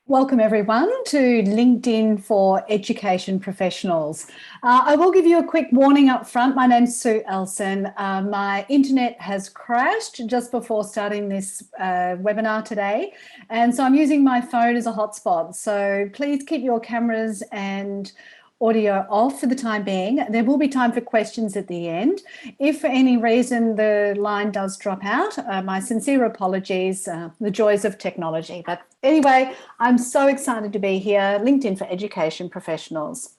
Welcome everyone to LinkedIn for Education Professionals. I will give you a quick warning up front. My name's Sue Elson. My internet has crashed just before starting this webinar today. And so I'm using my phone as a hotspot. So please keep your cameras and audio off for the time being. There will be time for questions at the end. If for any reason the line does drop out, my sincere apologies, the joys of technology. But anyway, I'm so excited to be here, LinkedIn for Education Professionals.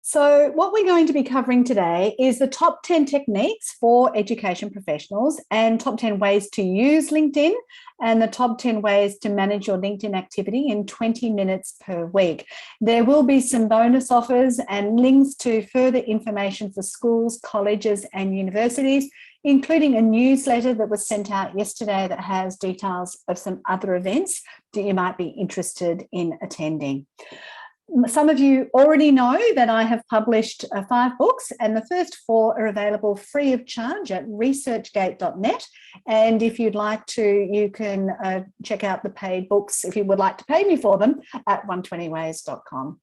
So what we're going to be covering today is the top 10 techniques for education professionals and top 10 ways to use LinkedIn and the top 10 ways to manage your LinkedIn activity in 20 minutes per week. There will be some bonus offers and links to further information for schools, colleges and universities, including a newsletter that was sent out yesterday that has details of some other events that you might be interested in attending. Some of you already know that I have published 5 books, and the first 4 are available free of charge at researchgate.net. And if you'd like to, you can check out the paid books if you would like to pay me for them at 120ways.com.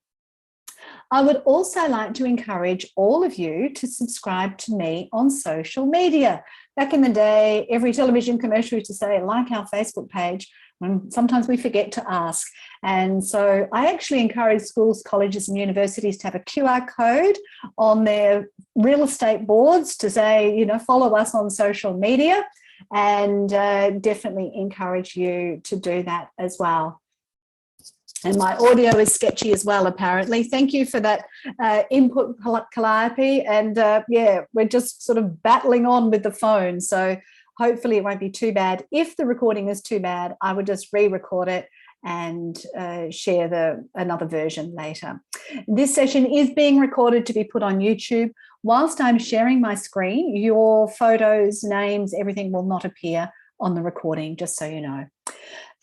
I would also like to encourage all of you to subscribe to me on social media. Back in the day, every television commercial used to say, like our Facebook page, when sometimes we forget to ask. And so I actually encourage schools, colleges and universities to have a QR code on their real estate boards to say, you know, follow us on social media, and definitely encourage you to do that as well. And my audio is sketchy as well, apparently. Thank you for that input, Calliope. And yeah, we're just sort of battling on with the phone. So hopefully it won't be too bad. If the recording is too bad, I would just re-record it and share another version later. This session is being recorded to be put on YouTube. Whilst I'm sharing my screen, your photos, names, everything will not appear on the recording, just so you know.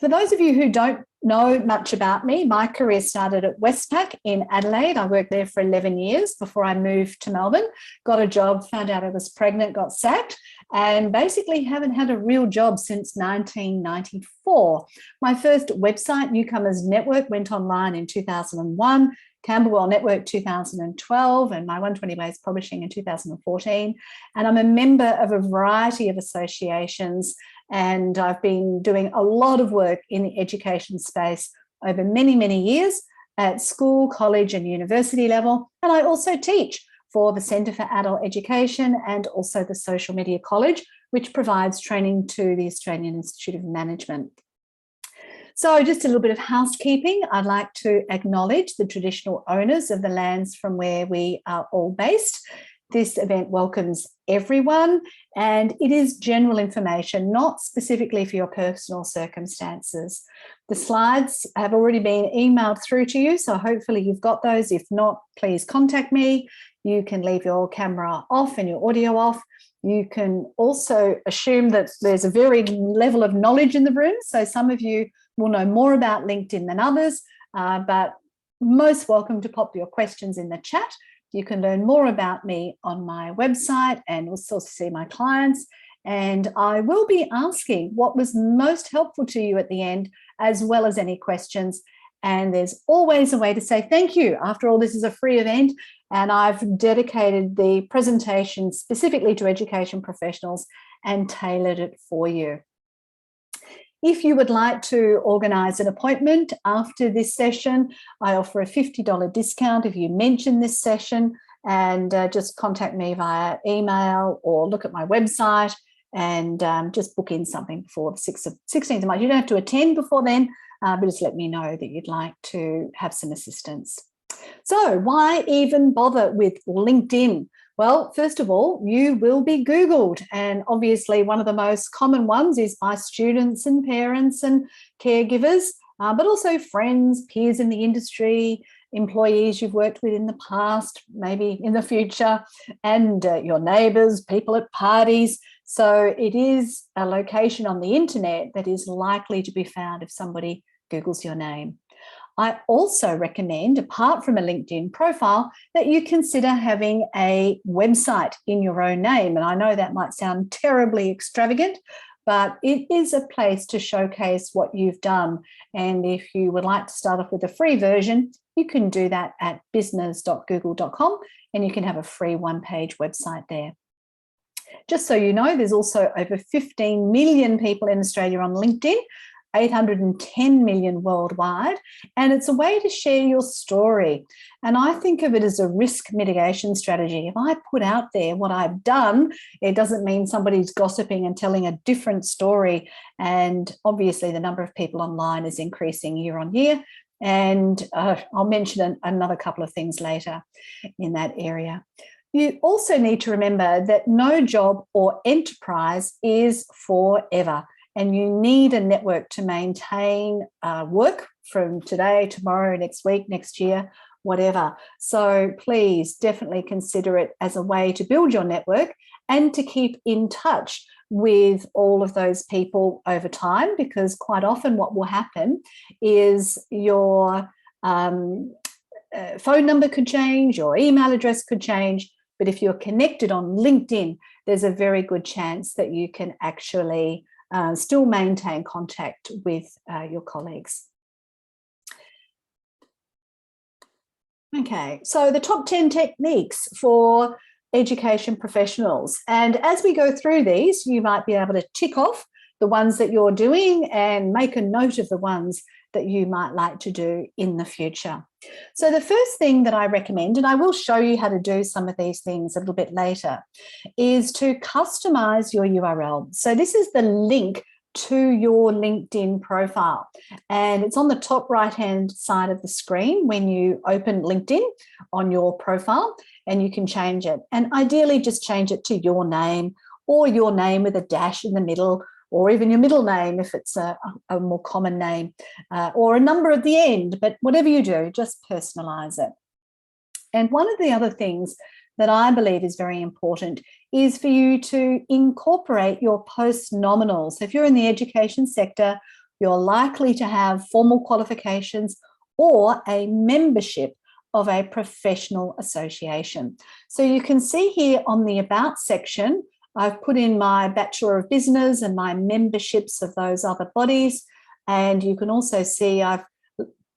For those of you who don't know much about me, my career started at Westpac in Adelaide. I worked there for 11 years before I moved to Melbourne, got a job, found out I was pregnant, got sacked, and basically haven't had a real job since 1994. My first website, Newcomers Network, went online in 2001, Camberwell Network 2012, and my 120 Ways Publishing in 2014. And I'm a member of a variety of associations, and I've been doing a lot of work in the education space over many, many years at school, college and university level. And I also teach for the Centre for Adult Education and also the Social Media College, which provides training to the Australian Institute of Management. So just a little bit of housekeeping. I'd like to acknowledge the traditional owners of the lands from where we are all based. This event welcomes everyone, and it is general information, not specifically for your personal circumstances. The slides have already been emailed through to you, so hopefully you've got those. If not, please contact me. You can leave your camera off and your audio off. You can also assume that there's a varied level of knowledge in the room, so some of you will know more about LinkedIn than others, but most welcome to pop your questions in the chat. You can learn more about me on my website and also see my clients. And I will be asking what was most helpful to you at the end, as well as any questions. And there's always a way to say thank you. After all, this is a free event, and I've dedicated the presentation specifically to education professionals and tailored it for you. If you would like to organise an appointment after this session, I offer a $50 discount if you mention this session, and just contact me via email or look at my website and just book in something before the 16th of March. You don't have to attend before then, but just let me know that you'd like to have some assistance. So why even bother with LinkedIn? Well, first of all, you will be Googled, and obviously one of the most common ones is by students and parents and caregivers, but also friends, peers in the industry, employees you've worked with in the past, maybe in the future, and your neighbours, people at parties. So it is a location on the internet that is likely to be found if somebody Googles your name. I also recommend, apart from a LinkedIn profile, that you consider having a website in your own name. And I know that might sound terribly extravagant, but it is a place to showcase what you've done. And if you would like to start off with a free version, you can do that at business.google.com, and you can have a free one-page website there. Just so you know, there's also over 15 million people in Australia on LinkedIn, 810 million worldwide, and it's a way to share your story. And I think of it as a risk mitigation strategy. If I put out there what I've done, it doesn't mean somebody's gossiping and telling a different story. And obviously the number of people online is increasing year on year. And I'll mention another couple of things later in that area. You also need to remember that no job or enterprise is forever, and you need a network to maintain work from today, tomorrow, next week, next year, whatever. So please definitely consider it as a way to build your network and to keep in touch with all of those people over time, because quite often what will happen is your phone number could change, your email address could change, but if you're connected on LinkedIn, there's a very good chance that you can actually still maintain contact with your colleagues. Okay, so the top 10 techniques for education professionals. And as we go through these, you might be able to tick off the ones that you're doing and make a note of the ones that you might like to do in the future. So the first thing that I recommend, and I will show you how to do some of these things a little bit later, is to customize your URL. So this is the link to your LinkedIn profile, and it's on the top right-hand side of the screen when you open LinkedIn on your profile, and you can change it. And ideally just change it to your name, or your name with a dash in the middle, or even your middle name if it's a more common name, or a number at the end. But whatever you do, just personalize it. And one of the other things that I believe is very important is for you to incorporate your post-nominal. So if you're in the education sector, you're likely to have formal qualifications or a membership of a professional association. So you can see here on the About section, I've put in my Bachelor of Business and my memberships of those other bodies. And you can also see I've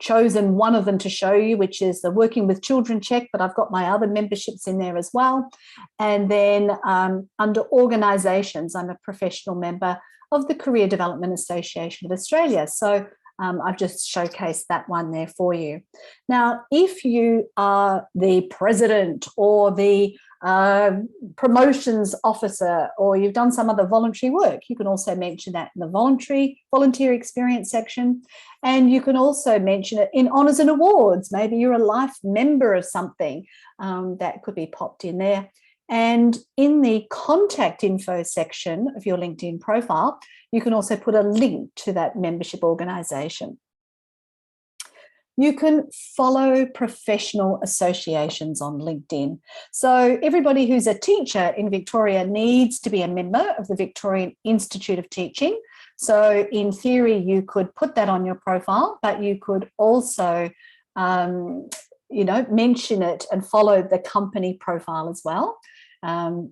chosen one of them to show you, which is the Working with Children check, but I've got my other memberships in there as well. And then under organisations, I'm a professional member of the Career Development Association of Australia. So I've just showcased that one there for you. Now, if you are the president or the promotions officer, or you've done some other voluntary work, you can also mention that in the volunteer experience section. And you can also mention it in honours and awards. Maybe you're a life member of something, that could be popped in there. And in the contact info section of your LinkedIn profile, you can also put a link to that membership organisation. You can follow professional associations on LinkedIn. So everybody who's a teacher in Victoria needs to be a member of the Victorian Institute of Teaching. So in theory, you could put that on your profile, but you could also, mention it and follow the company profile as well.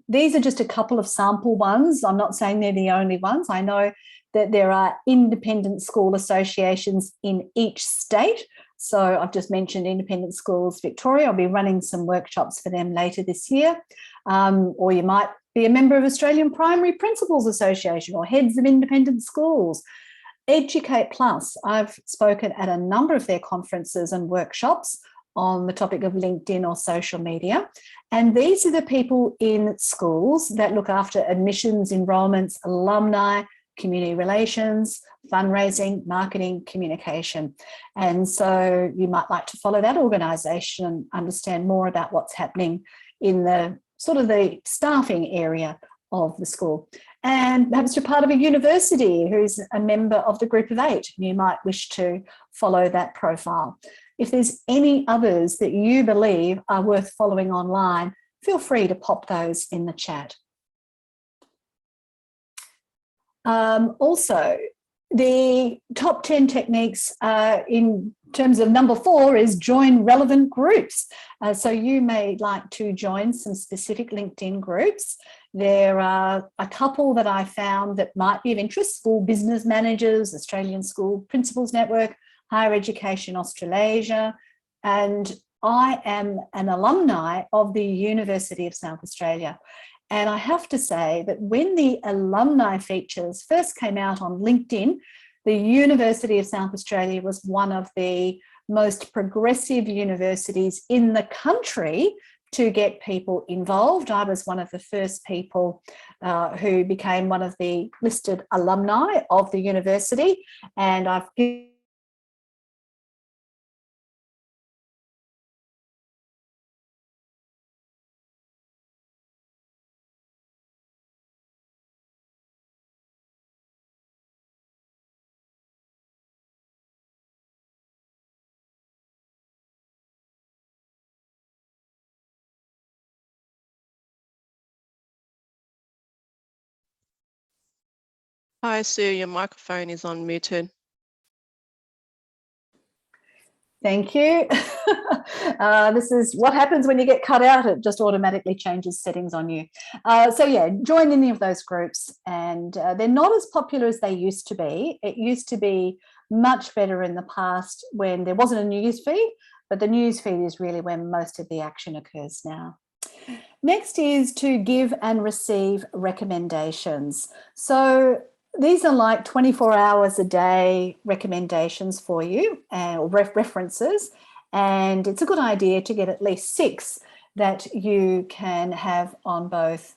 These are just a couple of sample ones. I'm not saying they're the only ones. I know that there are independent school associations in each state. So I've just mentioned Independent Schools Victoria. I'll be running some workshops for them later this year. Or you might be a member of Australian Primary Principals Association or Heads of Independent Schools. Educate Plus, I've spoken at a number of their conferences and workshops on the topic of LinkedIn or social media. And these are the people in schools that look after admissions, enrolments, alumni, community relations, fundraising, marketing, communication. And so you might like to follow that organisation and understand more about what's happening in the sort of the staffing area of the school. And perhaps you're part of a university who's a member of the Group of 8. You might wish to follow that profile. If there's any others that you believe are worth following online, feel free to pop those in the chat. Also, the top 10 techniques in terms of number 4 is join relevant groups. So you may like to join some specific LinkedIn groups. There are a couple that I found that might be of interest: School Business Managers, Australian School Principals Network, Higher Education Australasia, and I am an alumni of the University of South Australia. And I have to say that when the alumni features first came out on LinkedIn, the University of South Australia was one of the most progressive universities in the country to get people involved. I was one of the first people who became one of the listed alumni of the university, and I've Hi, Sue, your microphone is unmuted. Thank you. This is what happens when you get cut out. It just automatically changes settings on you. So yeah, join any of those groups, and they're not as popular as they used to be. It used to be much better in the past when there wasn't a news feed, but the news feed is really where most of the action occurs now. Next is to give and receive recommendations. So these are like 24 hours a day recommendations for you, or references, and it's a good idea to get at least 6 that you can have on both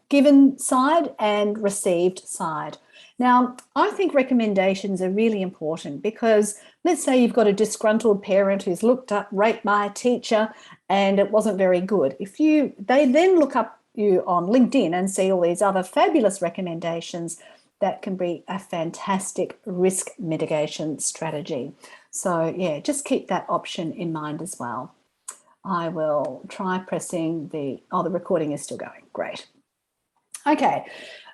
given side and received side. Now, I think recommendations are really important because let's say you've got a disgruntled parent who's looked up rate my teacher and it wasn't very good. They then look up you on LinkedIn and see all these other fabulous recommendations, that can be a fantastic risk mitigation strategy. So yeah, just keep that option in mind as well. I will try pressing the recording is still going. Great. Okay,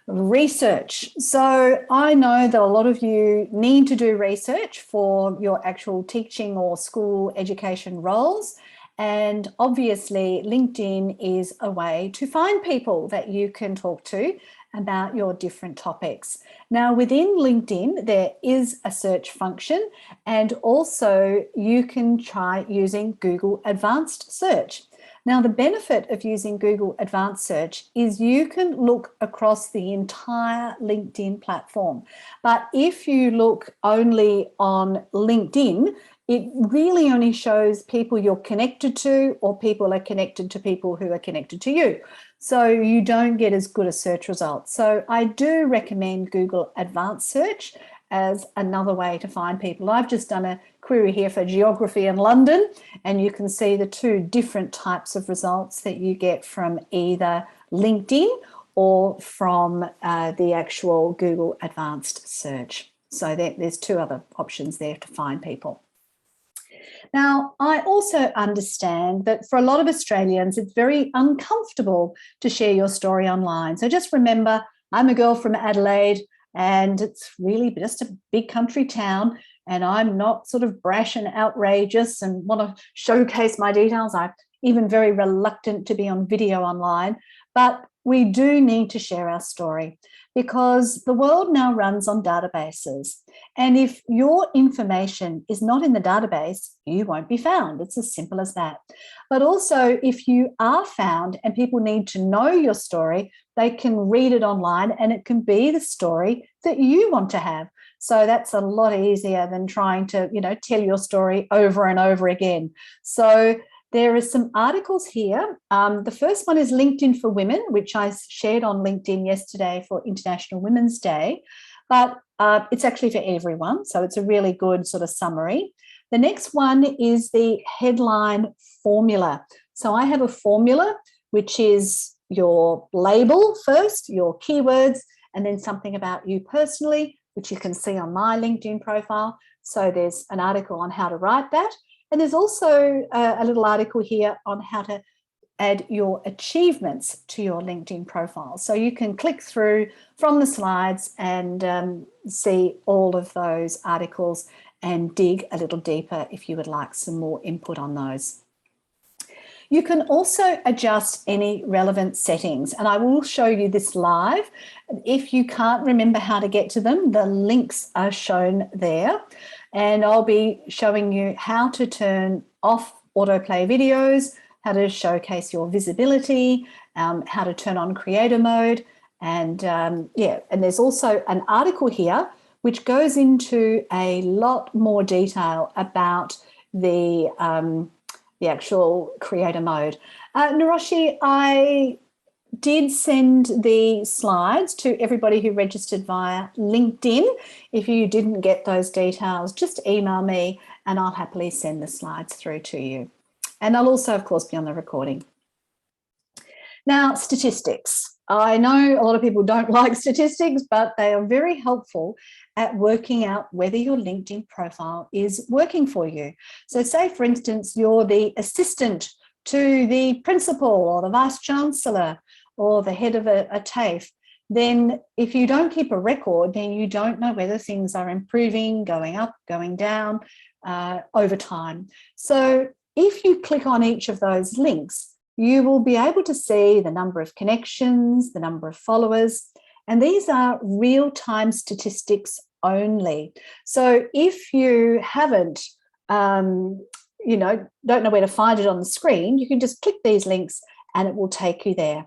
research. So I know that a lot of you need to do research for your actual teaching or school education roles. And obviously LinkedIn is a way to find people that you can talk to about your different topics. Now within LinkedIn, there is a search function, and also you can try using Google Advanced Search. Now, the benefit of using Google Advanced Search is you can look across the entire LinkedIn platform. But if you look only on LinkedIn, it really only shows people you're connected to, or people are connected to people who are connected to you. So you don't get as good a search result. So I do recommend Google Advanced Search as another way to find people. I've just done a query here for geography in London, and you can see the 2 different types of results that you get from either LinkedIn or from the actual Google Advanced Search. So there's 2 other options there to find people. Now, I also understand that for a lot of Australians, it's very uncomfortable to share your story online. So just remember, I'm a girl from Adelaide, and it's really just a big country town, and I'm not sort of brash and outrageous and want to showcase my details. I'm even very reluctant to be on video online, but we do need to share our story because the world now runs on databases. And if your information is not in the database, you won't be found. It's as simple as that. But also, if you are found and people need to know your story, they can read it online and it can be the story that you want to have. So that's a lot easier than trying to, tell your story over and over again. So there are some articles here. The first one is LinkedIn for Women, which I shared on LinkedIn yesterday for International Women's Day, but it's actually for everyone. So it's a really good sort of summary. The next one is the headline formula. So I have a formula, which is your label first, your keywords, and then something about you personally, which you can see on my LinkedIn profile. So there's an article on how to write that. And there's also a little article here on how to add your achievements to your LinkedIn profile. So you can click through from the slides and see all of those articles and dig a little deeper if you would like some more input on those. You can also adjust any relevant settings, and I will show you this live. If you can't remember how to get to them, the links are shown there, and I'll be showing you how to turn off autoplay videos, how to showcase your visibility, how to turn on creator mode, and and there's also an article here which goes into a lot more detail about the actual creator mode. Naroshi, I did send the slides to everybody who registered via LinkedIn. If you didn't get those details, just email me and I'll happily send the slides through to you. And I'll also, of course, be on the recording. Now, statistics. I know a lot of people don't like statistics, but they are very helpful at working out whether your LinkedIn profile is working for you. So say, for instance, you're the assistant to the principal or the vice chancellor or the head of a TAFE. Then if you don't keep a record, then you don't know whether things are improving, going up, going down over time. So if you click on each of those links, you will be able to see the number of connections, the number of followers, and these are real-time statistics only. So if you haven't, don't know where to find it on the screen, you can just click these links and it will take you there.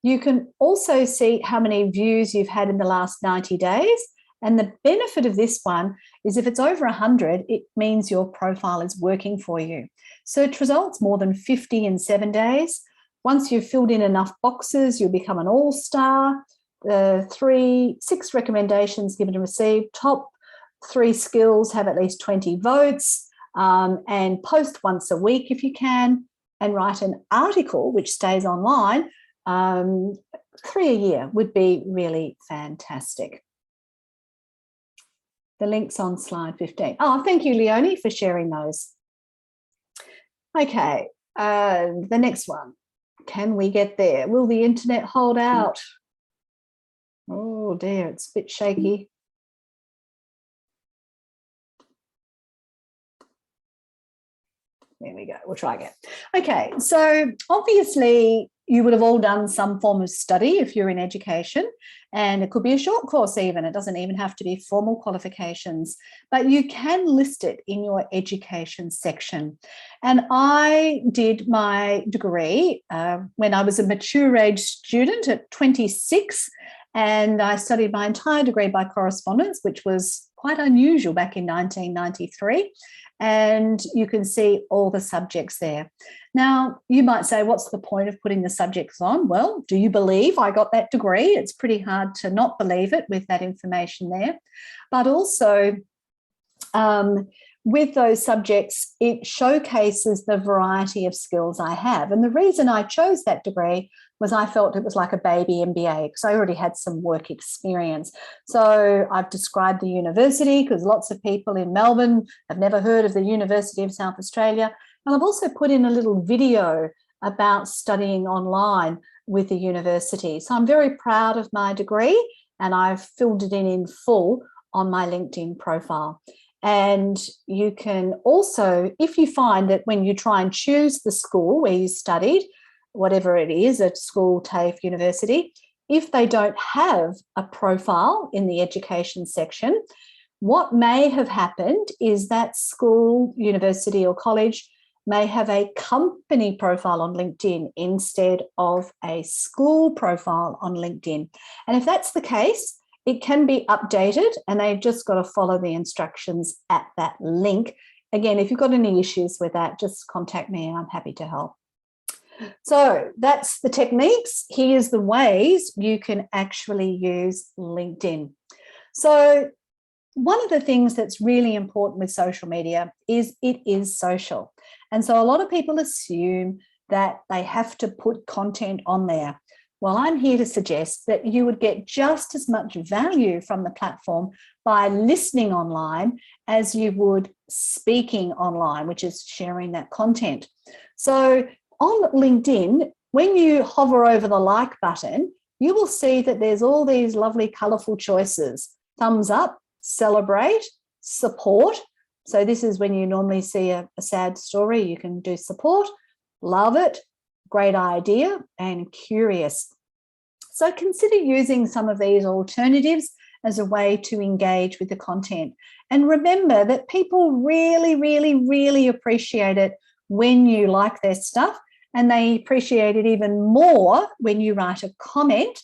You can also see how many views you've had in the last 90 days. And the benefit of this one is if it's over 100, it means your profile is working for you. Search results, more than 50 in 7 days. Once you've filled in enough boxes, you'll become an all-star. 6 recommendations given and received. Top 3 skills have at least 20 votes, and post once a week if you can, and write an article which stays online. 3 a year would be really fantastic. The link's on slide 15. Oh, thank you, Leonie, for sharing those. Okay, the next one. Can we get there? Will the internet hold out? Oh dear, it's a bit shaky. There we go, we'll try again. Okay, so obviously you would have all done some form of study if you're in education, and it could be a short course even. It doesn't even have to be formal qualifications, but you can list it in your education section. And I did my degree when I was a mature age student at 26, and I studied my entire degree by correspondence, which was quite unusual back in 1993. And you can see all the subjects there. Now, you might say, what's the point of putting the subjects on? Well, do you believe I got that degree? It's pretty hard to not believe it with that information there. But also, with those subjects, it showcases the variety of skills I have. And the reason I chose that degree was I felt it was like a baby MBA because I already had some work experience. So I've described the university because lots of people in Melbourne have never heard of the University of South Australia. And I've also put in a little video about studying online with the university. So I'm very proud of my degree, and I've filled it in full on my LinkedIn profile. And you can also, if you find that when you try and choose the school where you studied, whatever it is, at school, TAFE, university, if they don't have a profile in the education section, what may have happened is that school, university or college may have a company profile on LinkedIn instead of a school profile on LinkedIn. And if that's the case, it can be updated and they've just got to follow the instructions at that link. Again, if you've got any issues with that, just contact me and I'm happy to help. So that's the techniques. Here's the ways you can actually use LinkedIn. So one of the things that's really important with social media is it is social. And so a lot of people assume that they have to put content on there. Well, I'm here to suggest that you would get just as much value from the platform by listening online as you would speaking online, which is sharing that content. So on LinkedIn, when you hover over the like button, you will see that there's all these lovely colourful choices. Thumbs up, celebrate, support. So this is when you normally see a sad story, you can do support. love it, great idea, and curious. So consider using some of these alternatives as a way to engage with the content. And remember that people really, really, really appreciate it when you like their stuff, and they appreciate it even more when you write a comment,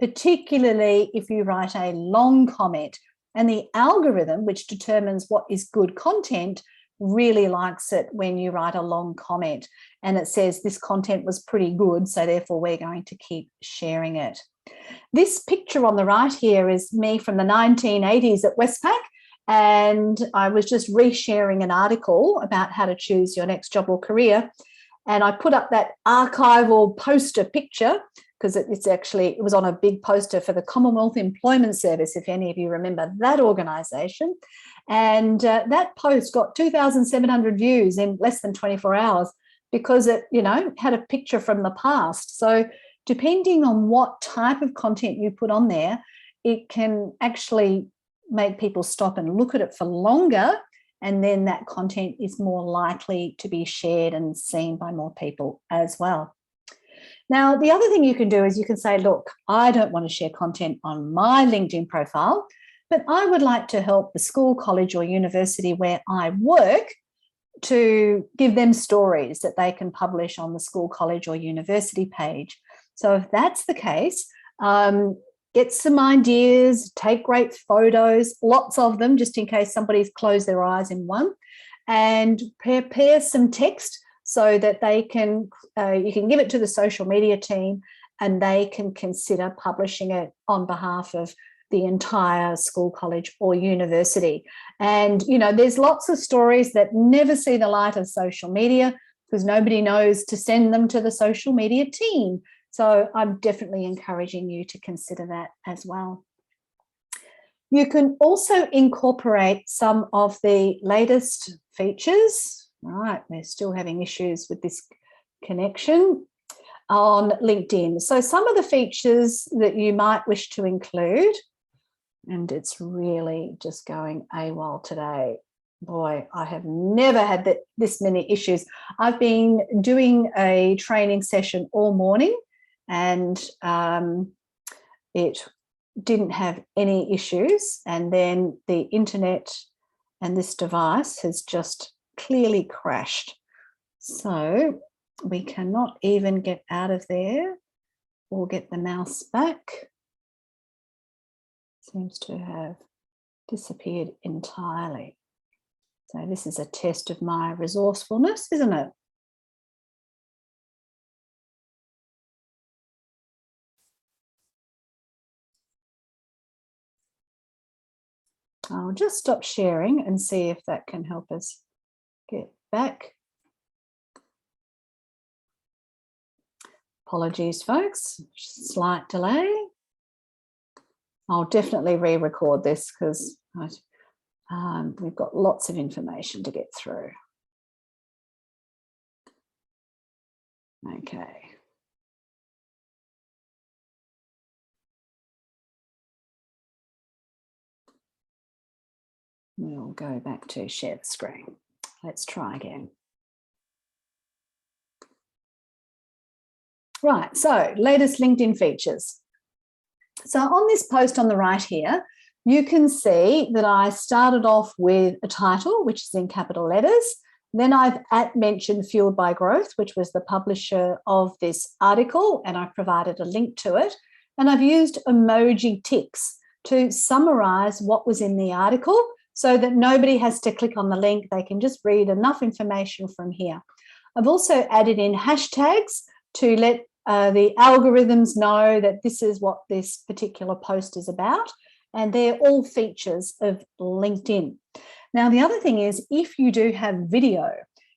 particularly if you write a long comment. And the algorithm, which determines what is good content, really likes it when you write a long comment and it says this content was pretty good, so therefore we're going to keep sharing it. This picture on the right here is me from the 1980s at Westpac, and I was just resharing an article about how to choose your next job or career, and I put up that archival poster picture because it was on a big poster for the Commonwealth Employment Service, if any of you remember that organisation. And that post got 2,700 views in less than 24 hours because it, had a picture from the past. So depending on what type of content you put on there, it can actually make people stop and look at it for longer, and then that content is more likely to be shared and seen by more people as well. Now, the other thing you can do is you can say, look, I don't want to share content on my LinkedIn profile, but I would like to help the school, college, or university where I work to give them stories that they can publish on the school, college, or university page. So if that's the case, get some ideas, take great photos, lots of them, just in case somebody's closed their eyes in one, and prepare some text so that they can, you can give it to the social media team and they can consider publishing it on behalf of the entire school, college, or university. And, there's lots of stories that never see the light of social media because nobody knows to send them to the social media team. So I'm definitely encouraging you to consider that as well. You can also incorporate some of the latest features. Right, we're still having issues with this connection on LinkedIn. So some of the features that you might wish to include, and it's really just going AWOL today. Boy, I have never had this many issues. I've been doing a training session all morning and it didn't have any issues. And then the internet and this device has just clearly crashed. So we cannot even get out of there or get the mouse back. Seems to have disappeared entirely. So this is a test of my resourcefulness, isn't it? I'll just stop sharing and see if that can help us get back. Apologies, folks, slight delay. I'll definitely re-record this because we've got lots of information to get through. Okay. We'll go back to share the screen. Let's try again. Right, so latest LinkedIn features. So on this post on the right here, you can see that I started off with a title, which is in capital letters. Then I've mentioned Fueled by Growth, which was the publisher of this article, and I've provided a link to it. And I've used emoji ticks to summarize what was in the article so that nobody has to click on the link. They can just read enough information from here. I've also added in hashtags to let the algorithms know that this is what this particular post is about, and they're all features of LinkedIn. Now, the other thing is, if you do have video,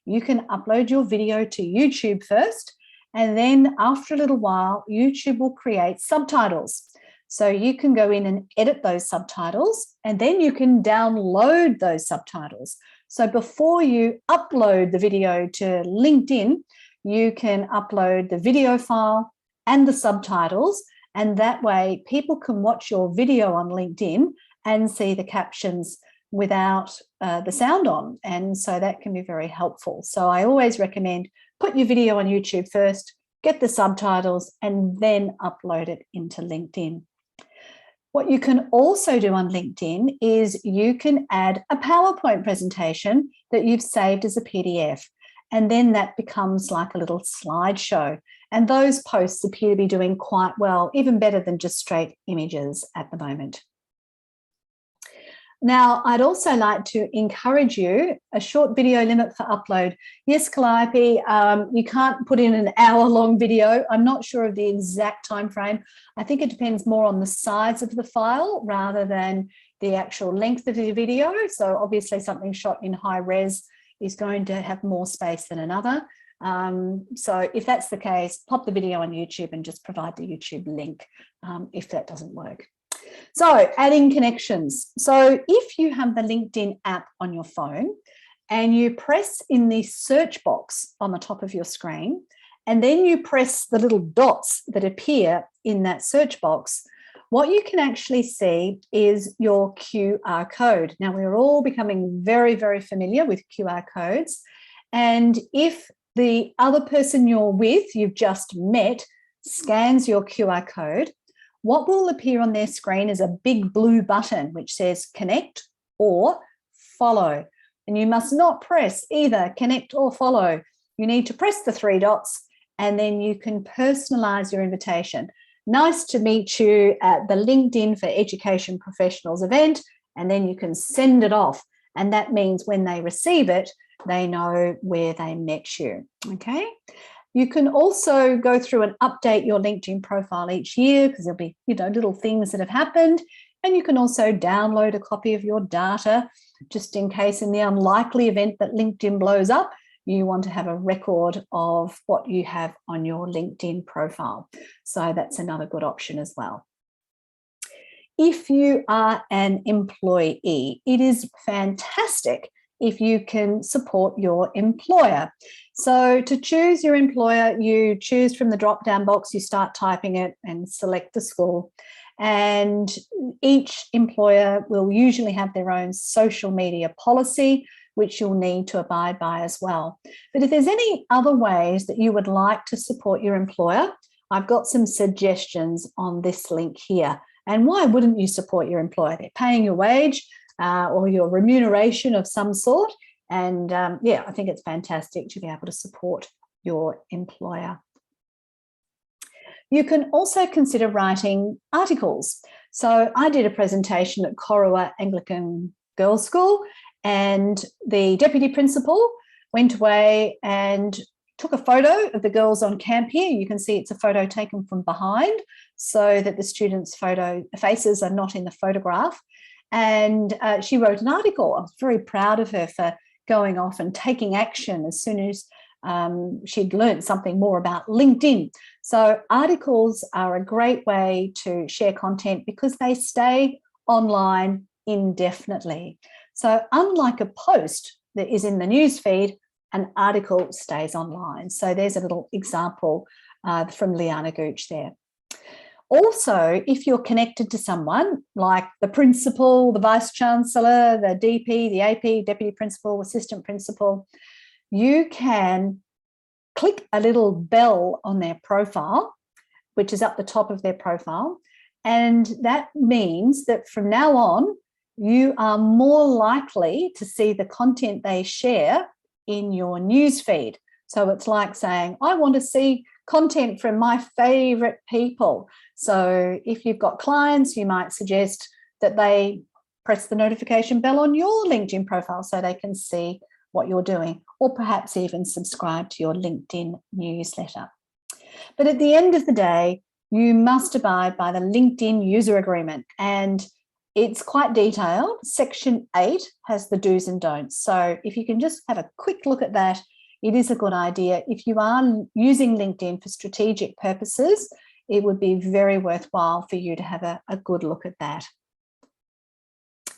you can upload your video to YouTube first, and then after a little while, YouTube will create subtitles. So you can go in and edit those subtitles, and then you can download those subtitles. So before you upload the video to LinkedIn, you can upload the video file and the subtitles, and that way people can watch your video on LinkedIn and see the captions without the sound on. And so that can be very helpful. So I always recommend put your video on YouTube first, get the subtitles, and then upload it into LinkedIn. What you can also do on LinkedIn is you can add a PowerPoint presentation that you've saved as a PDF, and then that becomes like a little slideshow. And those posts appear to be doing quite well, even better than just straight images at the moment. Now, I'd also like to encourage you, a short video limit for upload. Yes, Calliope, you can't put in an hour-long video. I'm not sure of the exact time frame. I think it depends more on the size of the file rather than the actual length of the video. So obviously something shot in high res is going to have more space than another. So if that's the case, pop the video on YouTube and just provide the YouTube link if that doesn't work. So adding connections. So if you have the LinkedIn app on your phone and you press in the search box on the top of your screen, and then you press the little dots that appear in that search box, what you can actually see is your QR code. Now, we're all becoming very, very familiar with QR codes. And if the other person you're with, you've just met, scans your QR code, what will appear on their screen is a big blue button which says connect or follow. And you must not press either connect or follow. You need to press the three dots and then you can personalize your invitation. Nice to meet you at the LinkedIn for Education Professionals event, and then you can send it off. And that means when they receive it, they know where they met you, okay? You can also go through and update your LinkedIn profile each year because there'll be, little things that have happened. And you can also download a copy of your data just in case in the unlikely event that LinkedIn blows up, you want to have a record of what you have on your LinkedIn profile. So that's another good option as well. If you are an employee, it is fantastic if you can support your employer. So to choose your employer, you choose from the drop-down box, you start typing it and select the school. And each employer will usually have their own social media policy, which you'll need to abide by as well. But if there's any other ways that you would like to support your employer, I've got some suggestions on this link here. And why wouldn't you support your employer? They're paying your wage or your remuneration of some sort. And yeah, I think it's fantastic to be able to support your employer. You can also consider writing articles. So I did a presentation at Corowa Anglican Girls' School, and the deputy principal went away and took a photo of the girls on camp here. You can see it's a photo taken from behind so that the students' faces are not in the photograph. And she wrote an article. I was very proud of her for going off and taking action as soon as she'd learned something more about LinkedIn. So articles are a great way to share content because they stay online indefinitely. So unlike a post that is in the newsfeed, an article stays online. So there's a little example from Liana Gooch there. Also, if you're connected to someone like the principal, the vice chancellor, the DP, the AP, deputy principal, assistant principal, you can click a little bell on their profile, which is up the top of their profile. And that means that from now on, you are more likely to see the content they share in your newsfeed. So it's like saying, I want to see content from my favorite people. So if you've got clients, you might suggest that they press the notification bell on your LinkedIn profile so they can see what you're doing, or perhaps even subscribe to your LinkedIn newsletter. But at the end of the day, you must abide by the LinkedIn user agreement, and it's quite detailed. Section 8 has the do's and don'ts. So if you can just have a quick look at that, it is a good idea. If you are using LinkedIn for strategic purposes, it would be very worthwhile for you to have a good look at that.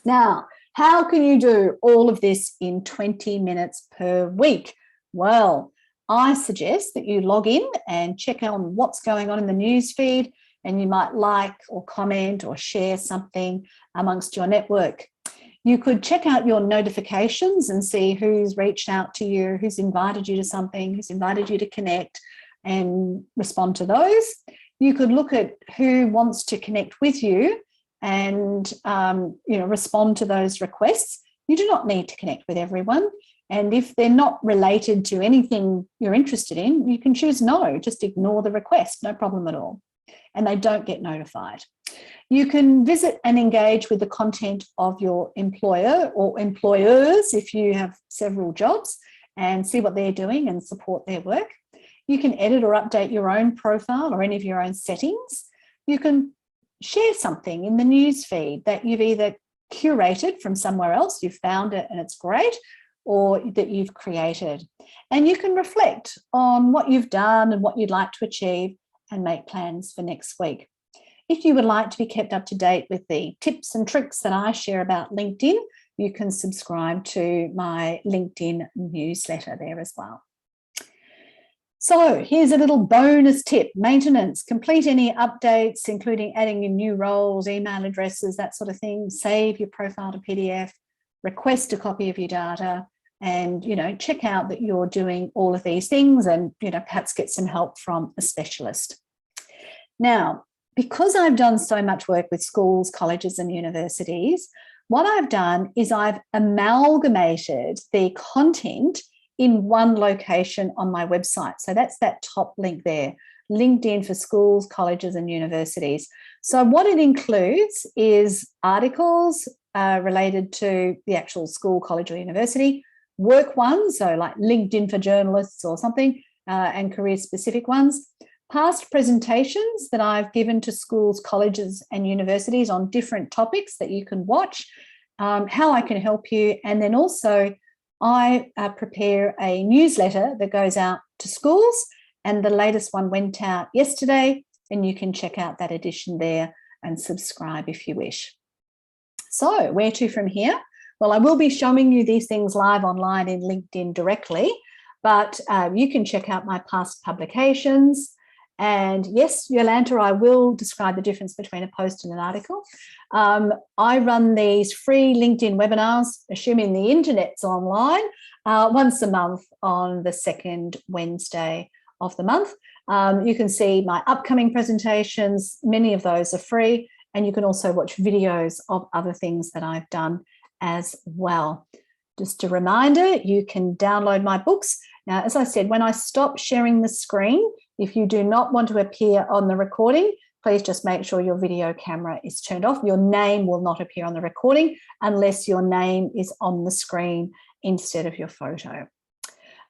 Now, how can you do all of this in 20 minutes per week? Well, I suggest that you log in and check on what's going on in the newsfeed, and you might like or comment or share something amongst your network. You could check out your notifications and see who's reached out to you, who's invited you to something, who's invited you to connect, and respond to those. You could look at who wants to connect with you and respond to those requests. You do not need to connect with everyone. And if they're not related to anything you're interested in, you can choose no, just ignore the request, no problem at all. And they don't get notified. You can visit and engage with the content of your employer or employers if you have several jobs, and see what they're doing and support their work. You can edit or update your own profile or any of your own settings. You can share something in the news feed that you've either curated from somewhere else, you've found it and it's great, or that you've created. And you can reflect on what you've done and what you'd like to achieve and make plans for next week. If you would like to be kept up to date with the tips and tricks that I share about LinkedIn, you can subscribe to my LinkedIn newsletter there as well. So here's a little bonus tip: maintenance. Complete any updates, including adding in new roles, email addresses, that sort of thing. Save your profile to PDF, request a copy of your data, and check out that you're doing all of these things, and perhaps get some help from a specialist. Now, because I've done so much work with schools, colleges and universities, what I've done is I've amalgamated the content in one location on my website. So that's that top link there, LinkedIn for schools, colleges and universities. So what it includes is articles related to the actual school, college or university, work ones, so like LinkedIn for journalists or something, and career specific ones, past presentations that I've given to schools, colleges and universities on different topics that you can watch, how I can help you. And then also I prepare a newsletter that goes out to schools, and the latest one went out yesterday, and you can check out that edition there and subscribe if you wish. So where to from here? Well, I will be showing you these things live online in LinkedIn directly, but you can check out my past publications. And yes, Yolanta, I will describe the difference between a post and an article. I run these free LinkedIn webinars, assuming the internet's online, once a month on the second Wednesday of the month. You can see my upcoming presentations. Many of those are free, and you can also watch videos of other things that I've done as well. Just a reminder, you can download my books. Now, as I said, when I stop sharing the screen, if you do not want to appear on the recording, please just make sure your video camera is turned off. Your name will not appear on the recording unless your name is on the screen instead of your photo.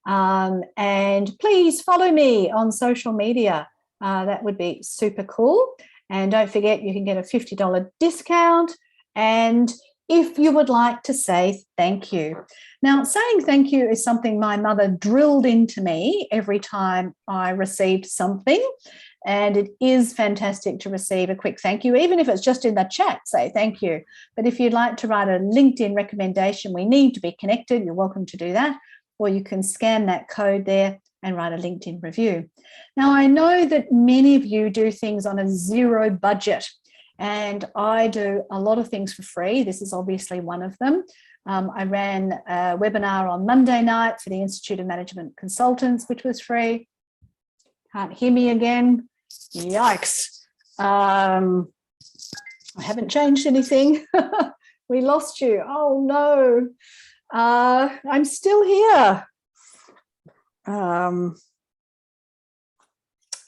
And please follow me on social media. That would be super cool. And don't forget, you can get a $50 discount. And if you would like to say thank you. Now, saying thank you is something my mother drilled into me every time I received something. And it is fantastic to receive a quick thank you, even if it's just in the chat, say thank you. But if you'd like to write a LinkedIn recommendation, we need to be connected, you're welcome to do that. Or you can scan that code there and write a LinkedIn review. Now, I know that many of you do things on a zero budget. And I do a lot of things for free. This is obviously one of them. I ran a webinar on Monday night for the Institute of Management Consultants, which was free. Can't hear me again. Yikes. I haven't changed anything. We lost you. Oh, no. I'm still here.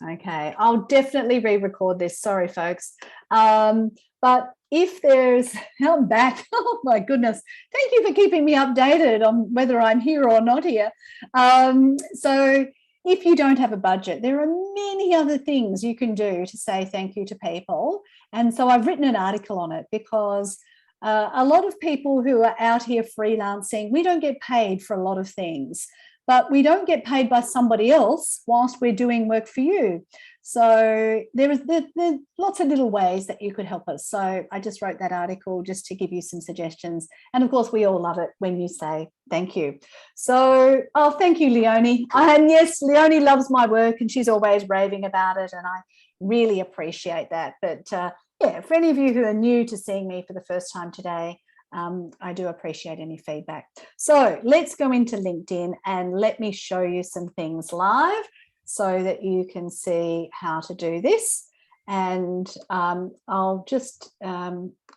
Okay, I'll definitely re-record this. Sorry, folks. But if there's, I'm back. Oh my goodness. Thank you for keeping me updated on whether I'm here or not here. So if you don't have a budget, there are many other things you can do to say thank you to people. And so I've written an article on it because a lot of people who are out here freelancing, we don't get paid for a lot of things. But we don't get paid by somebody else whilst we're doing work for you. So there's lots of little ways that you could help us. So I just wrote that article just to give you some suggestions. And of course, we all love it when you say thank you. So, oh, thank you, Leonie. And yes, Leonie loves my work and she's always raving about it. And I really appreciate that. But yeah, for any of you who are new to seeing me for the first time today, I do appreciate any feedback. So let's go into LinkedIn and let me show you some things live so that you can see how to do this. And I'll just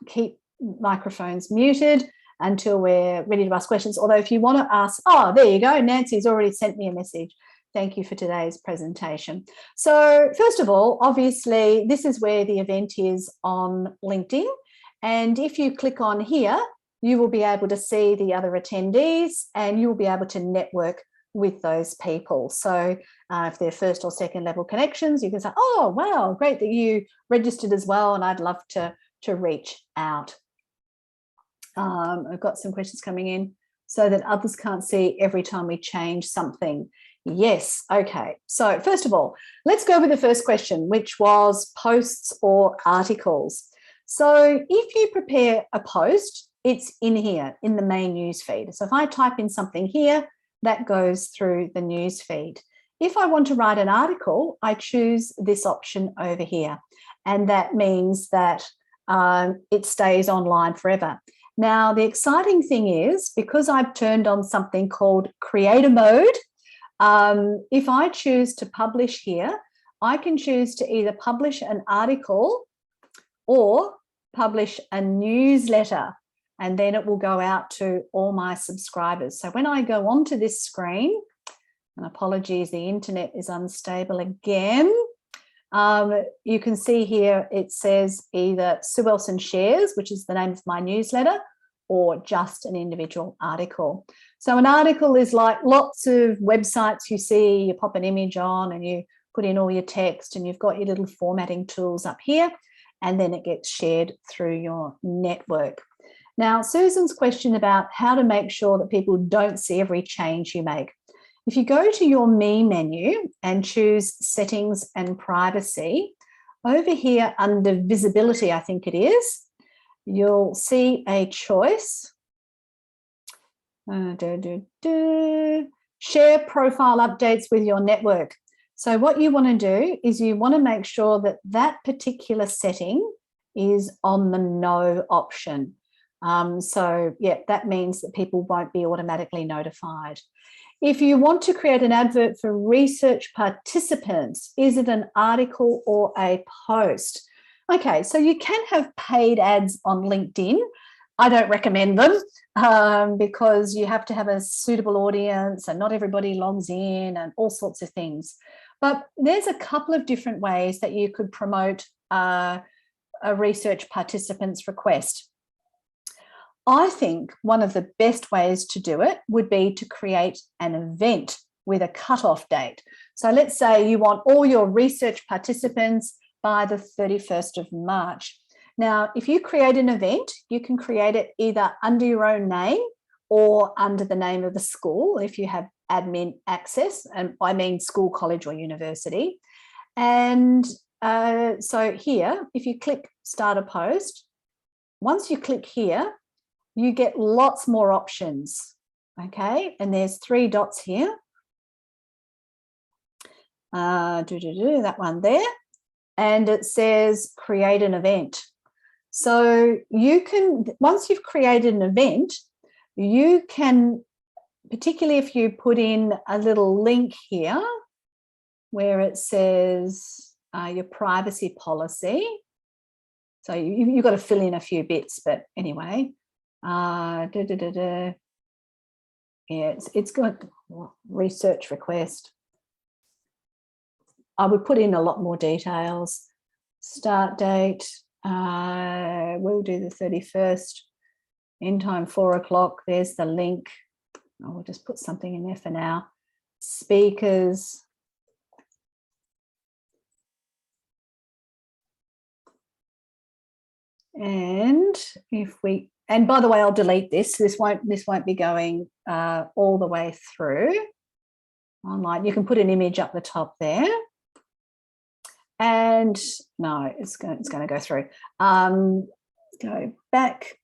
keep microphones muted until we're ready to ask questions. Although if you want to ask, oh, there you go. Nancy's already sent me a message. Thank you for today's presentation. So first of all, obviously, this is where the event is on LinkedIn. And if you click on here, you will be able to see the other attendees and you will be able to network with those people. So if they're first or second level connections, you can say, oh, wow, great that you registered as well. And I'd love to reach out. I've got some questions coming in so that others can't see every time we change something. Yes, okay. So first of all, let's go with the first question, which was posts or articles. So if you prepare a post, it's in here in the main news feed. So if I type in something here, that goes through the news feed. If I want to write an article, I choose this option over here. And that means that it stays online forever. Now, the exciting thing is, because I've turned on something called creator mode, if I choose to publish here, I can choose to either publish an article or publish a newsletter, and then it will go out to all my subscribers. So when I go onto this screen, and apologies, the internet is unstable again, you can see here it says either Sue Elson Shares, which is the name of my newsletter, or just an individual article. So an article is like lots of websites you see, you pop an image on and you put in all your text and you've got your little formatting tools up here, and then it gets shared through your network. Now, Susan's question about how to make sure that people don't see every change you make. If you go to your Me menu and choose Settings and Privacy, over here under Visibility, I think it is, you'll see a choice. Share profile updates with your network. So what you want to do is you want to make sure that that particular setting is on the no option. So yeah, that means that people won't be automatically notified. If you want to create an advert for research participants, is it an article or a post? Okay, so you can have paid ads on LinkedIn. I don't recommend them because you have to have a suitable audience and not everybody logs in and all sorts of things. But there's a couple of different ways that you could promote a research participant's request. I think one of the best ways to do it would be to create an event with a cutoff date. So let's say you want all your research participants by the 31st of March. Now, if you create an event, you can create it either under your own name or under the name of the school if you have admin access, and I mean school, college or university. And so here, if you click Start a Post, once you click here, you get lots more options, okay? And there's 3 dots here. That one there. And it says create an event. So you can, once you've created an event, you can, particularly if you put in a little link here where it says your privacy policy. So you've got to fill in a few bits, but anyway. Yeah, it's good. Research request. I would put in a lot more details. Start date, we'll do the 31st. End time 4 o'clock. There's the link. I'll just put something in there for now. Speakers. And if we, and by the way, I'll delete this. This won't be going all the way through online. You can put an image up the top there. And no, it's going to go through. Go back.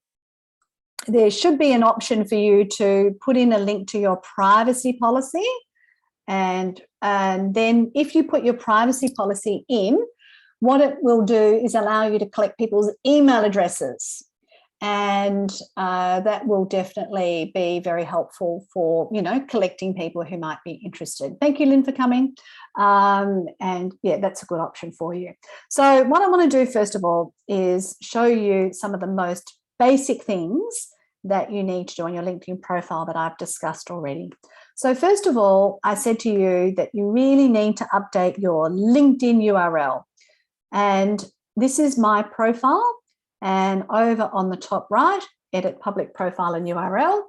There should be an option for you to put in a link to your privacy policy. And then if you put your privacy policy in, what it will do is allow you to collect people's email addresses. and that will definitely be very helpful for, collecting people who might be interested. Thank you, Lynn, for coming. And yeah, that's a good option for you. So what I want to do first of all is show you some of the most basic things that you need to do on your LinkedIn profile that I've discussed already. So first of all, I said to you that you really need to update your LinkedIn URL. And this is my profile. And over on the top right, edit public profile and URL.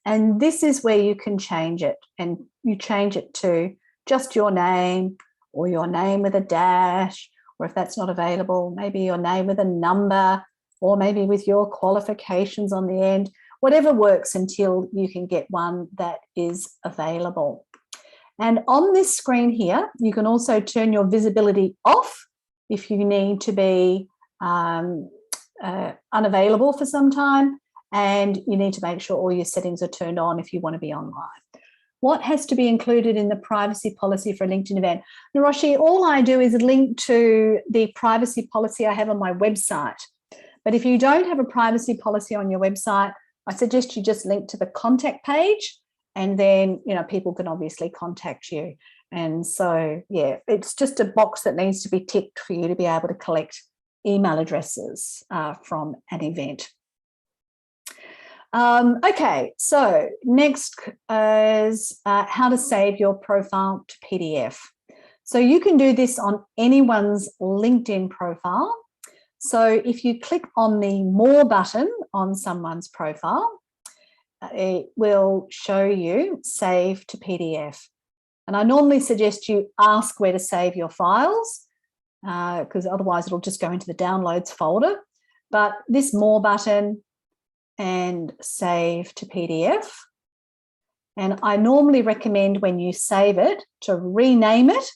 And this is where you can change it. And you change it to just your name, or your name with a dash, or if that's not available, maybe your name with a number, or maybe with your qualifications on the end, whatever works until you can get one that is available. And on this screen here, you can also turn your visibility off if you need to be unavailable for some time, and you need to make sure all your settings are turned on if you want to be online. What has to be included in the privacy policy for a LinkedIn event? Naroshi, all I do is link to the privacy policy I have on my website. But if you don't have a privacy policy on your website, I suggest you just link to the contact page, and then people can obviously contact you. And so, yeah, it's just a box that needs to be ticked for you to be able to collect email addresses from an event. Okay, so next is how to save your profile to PDF. So you can do this on anyone's LinkedIn profile. So if you click on the More button on someone's profile, it will show you Save to PDF. And I normally suggest you ask where to save your files, because otherwise it'll just go into the downloads folder. But this More button and Save to PDF. And I normally recommend when you save it to rename it,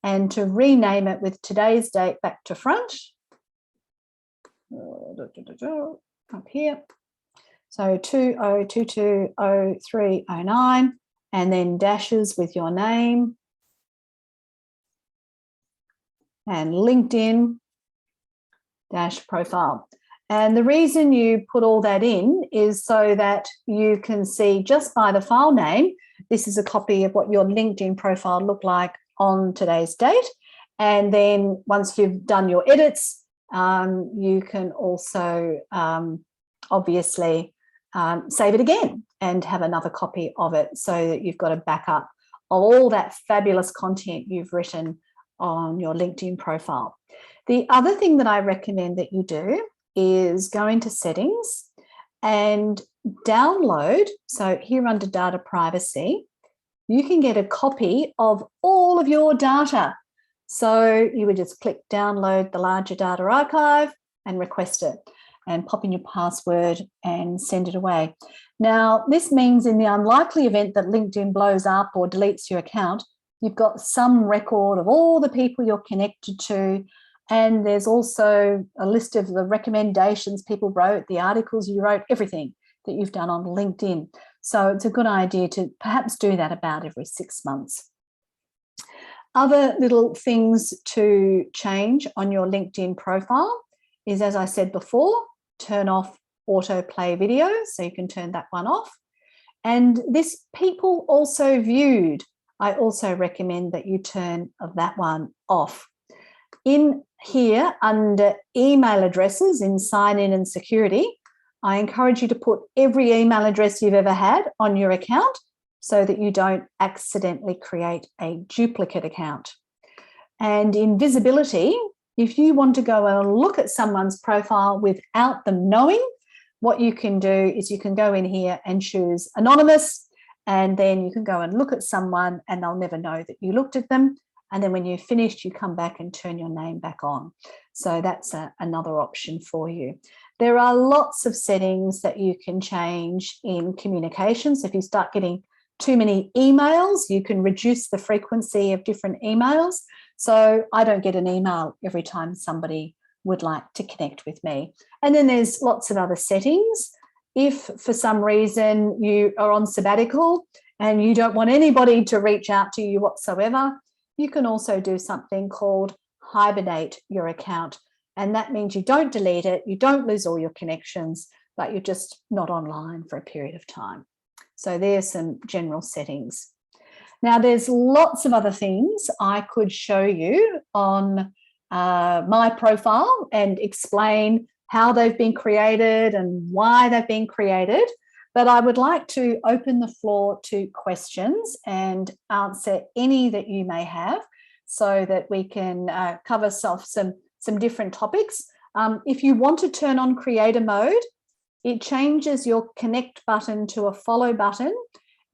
and to rename it with today's date back to front. Up here. So 20220309, and then dashes with your name and LinkedIn dash profile. And the reason you put all that in is so that you can see just by the file name, this is a copy of what your LinkedIn profile looked like on today's date. And then once you've done your edits, you can also obviously save it again and have another copy of it, so that you've got a backup of all that fabulous content you've written on your LinkedIn profile. The other thing that I recommend that you do is go into settings and download. So here under data privacy, you can get a copy of all of your data. So you would just click download the larger data archive and request it, and pop in your password and send it away. Now, this means in the unlikely event that LinkedIn blows up or deletes your account, you've got some record of all the people you're connected to. And there's also a list of the recommendations people wrote, the articles you wrote, everything that you've done on LinkedIn. So it's a good idea to perhaps do that about every 6 months. Other little things to change on your LinkedIn profile is, as I said before, turn off autoplay videos, so you can turn that one off. And this people also viewed, I also recommend that you turn that one off. In here, under email addresses in sign in and security, I encourage you to put every email address you've ever had on your account, so that you don't accidentally create a duplicate account. And in visibility, if you want to go and look at someone's profile without them knowing, what you can do is you can go in here and choose anonymous, and then you can go and look at someone and they'll never know that you looked at them. And then when you've finished, you come back and turn your name back on. So that's another option for you. There are lots of settings that you can change in communication. So if you start getting too many emails, you can reduce the frequency of different emails. So I don't get an email every time somebody would like to connect with me. And then there's lots of other settings. If for some reason you are on sabbatical and you don't want anybody to reach out to you whatsoever, you can also do something called hibernate your account. And that means you don't delete it, you don't lose all your connections, but you're just not online for a period of time. So there's some general settings. Now, there's lots of other things I could show you on my profile and explain how they've been created and why they've been created. But I would like to open the floor to questions and answer any that you may have so that we can cover some different topics. If you want to turn on creator mode, it changes your connect button to a follow button,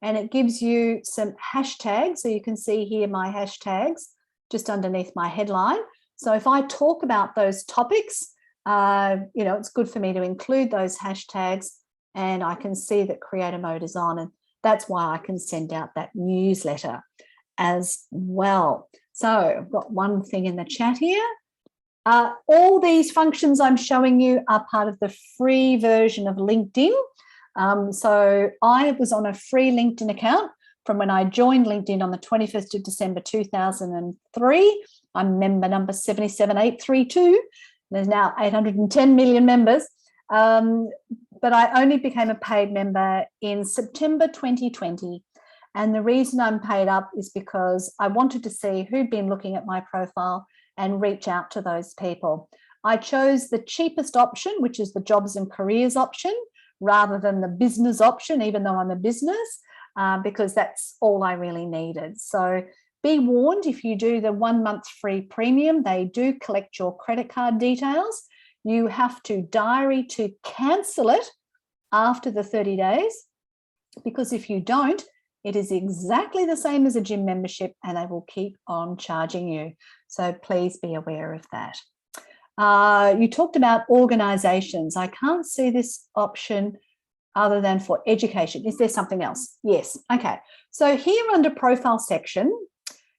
and it gives you some hashtags. So you can see here my hashtags just underneath my headline. So if I talk about those topics, it's good for me to include those hashtags, and I can see that creator mode is on, and that's why I can send out that newsletter as well. So I've got one thing in the chat here. All these functions I'm showing you are part of the free version of LinkedIn. So I was on a free LinkedIn account from when I joined LinkedIn on the 21st of December 2003. I'm member number 77832. There's now 810 million members. But I only became a paid member in September 2020. And the reason I'm paid up is because I wanted to see who'd been looking at my profile and reach out to those people. I chose the cheapest option, which is the jobs and careers option, rather than the business option, even though I'm a business, because that's all I really needed. So be warned, if you do the 1 month free premium, they do collect your credit card details. You have to diary to cancel it after the 30 days, because if you don't, it is exactly the same as a gym membership and they will keep on charging you. So please be aware of that. You talked about organisations. I can't see this option other than for education. Is there something else? Yes. Okay. So here under profile section,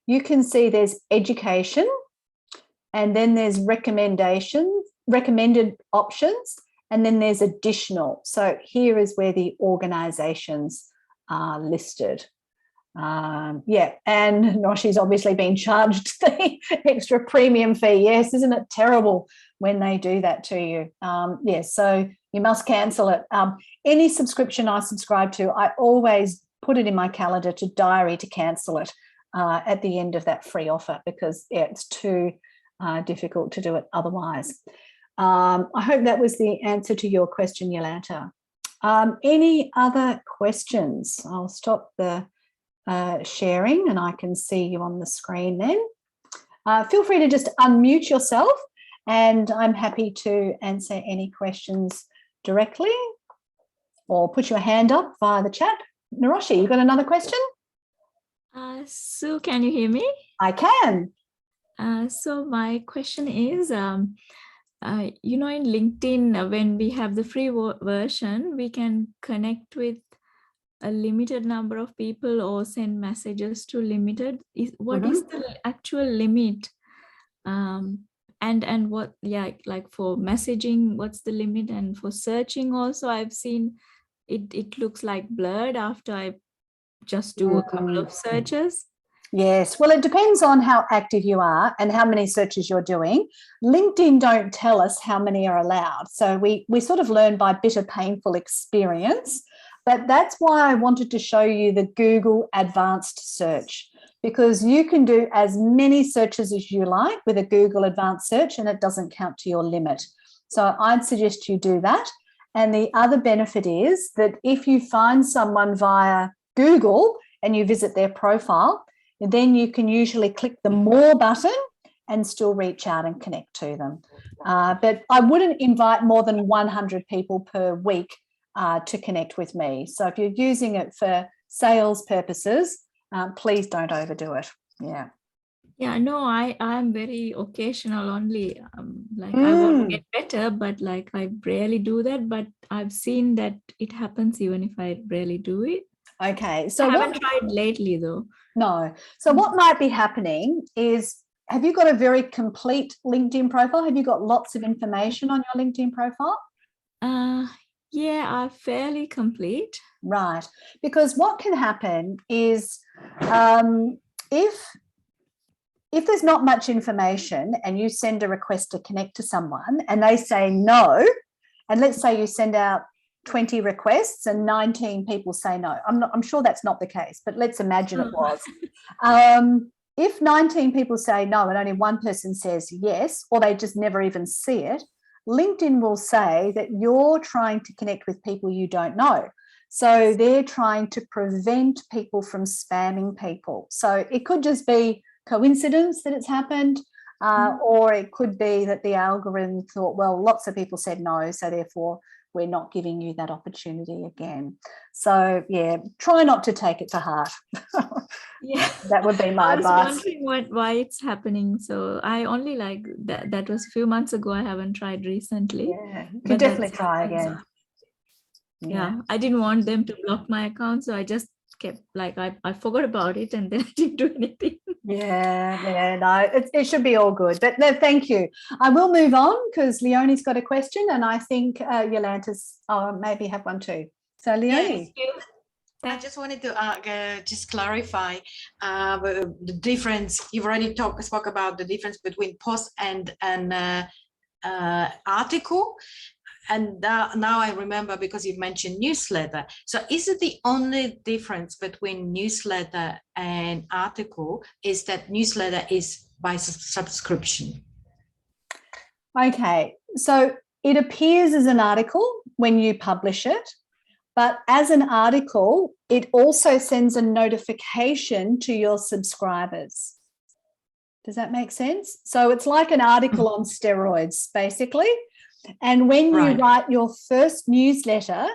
you can see there's education, and then there's recommended options, and then there's additional. So here is where the organisations are listed. And Noshi's obviously been charged the extra premium fee. Yes, isn't it terrible when they do that to you? Yes, so you must cancel it. Any subscription I subscribe to, I always put it in my calendar to diary to cancel it at the end of that free offer, because it's too difficult to do it otherwise. I hope that was the answer to your question, Yolanta. Any other questions? I'll stop the sharing and I can see you on the screen then. Feel free to just unmute yourself and I'm happy to answer any questions directly, or put your hand up via the chat. Naroshi, you got another question? Sue, can you hear me? I can. So my question is, in LinkedIn, when we have the free version, we can connect with a limited number of people or send messages to limited. What is the actual limit? And what, like for messaging, what's the limit? And for searching also, I've seen it looks like blurred after I just do a couple of searches. Yes, well, it depends on how active you are and how many searches you're doing. LinkedIn don't tell us how many are allowed. So we sort of learn by bitter, painful experience. But that's why I wanted to show you the Google Advanced Search, because you can do as many searches as you like with a Google Advanced Search and it doesn't count to your limit. So I'd suggest you do that. And the other benefit is that if you find someone via Google and you visit their profile, then you can usually click the more button and still reach out and connect to them. But I wouldn't invite more than 100 people per week to connect with me. So if you're using it for sales purposes, please don't overdo it. Yeah. Yeah, no, I'm very occasional only. I want to get better, but I rarely do that. But I've seen that it happens even if I rarely do it. Okay. So I haven't tried lately though. No. So what might be happening is, have you got a very complete LinkedIn profile? Have you got lots of information on your LinkedIn profile? Yeah, fairly complete. Right. Because what can happen is if if there's not much information and you send a request to connect to someone and they say no, and let's say you send out 20 requests and 19 people say no. I'm sure that's not the case, but let's imagine it was. If 19 people say no and only one person says yes, or they just never even see it, LinkedIn will say that you're trying to connect with people you don't know. So they're trying to prevent people from spamming people. So it could just be coincidence that it's happened, or it could be that the algorithm thought, well, lots of people said no, so therefore we're not giving you that opportunity again. So yeah, try not to take it to heart. Yeah, that would be my advice. I was wondering why it's happening. So I only like that was a few months ago. I haven't tried recently. Yeah, you can definitely try again. Yeah, I didn't want them to block my account, so I just kept like I forgot about it and then I didn't do anything. Yeah, no, it should be all good. But no, thank you. I will move on because Leonie's got a question, and I think Yolanda's maybe have one too. So Leonie. Yes. I just wanted to just clarify the difference. You've already spoke about the difference between post and article. And now I remember, because you've mentioned newsletter. So is it the only difference between newsletter and article is that newsletter is by subscription? Okay, so it appears as an article when you publish it, but as an article, it also sends a notification to your subscribers. Does that make sense? So it's like an article on steroids, basically. And when you write your first newsletter,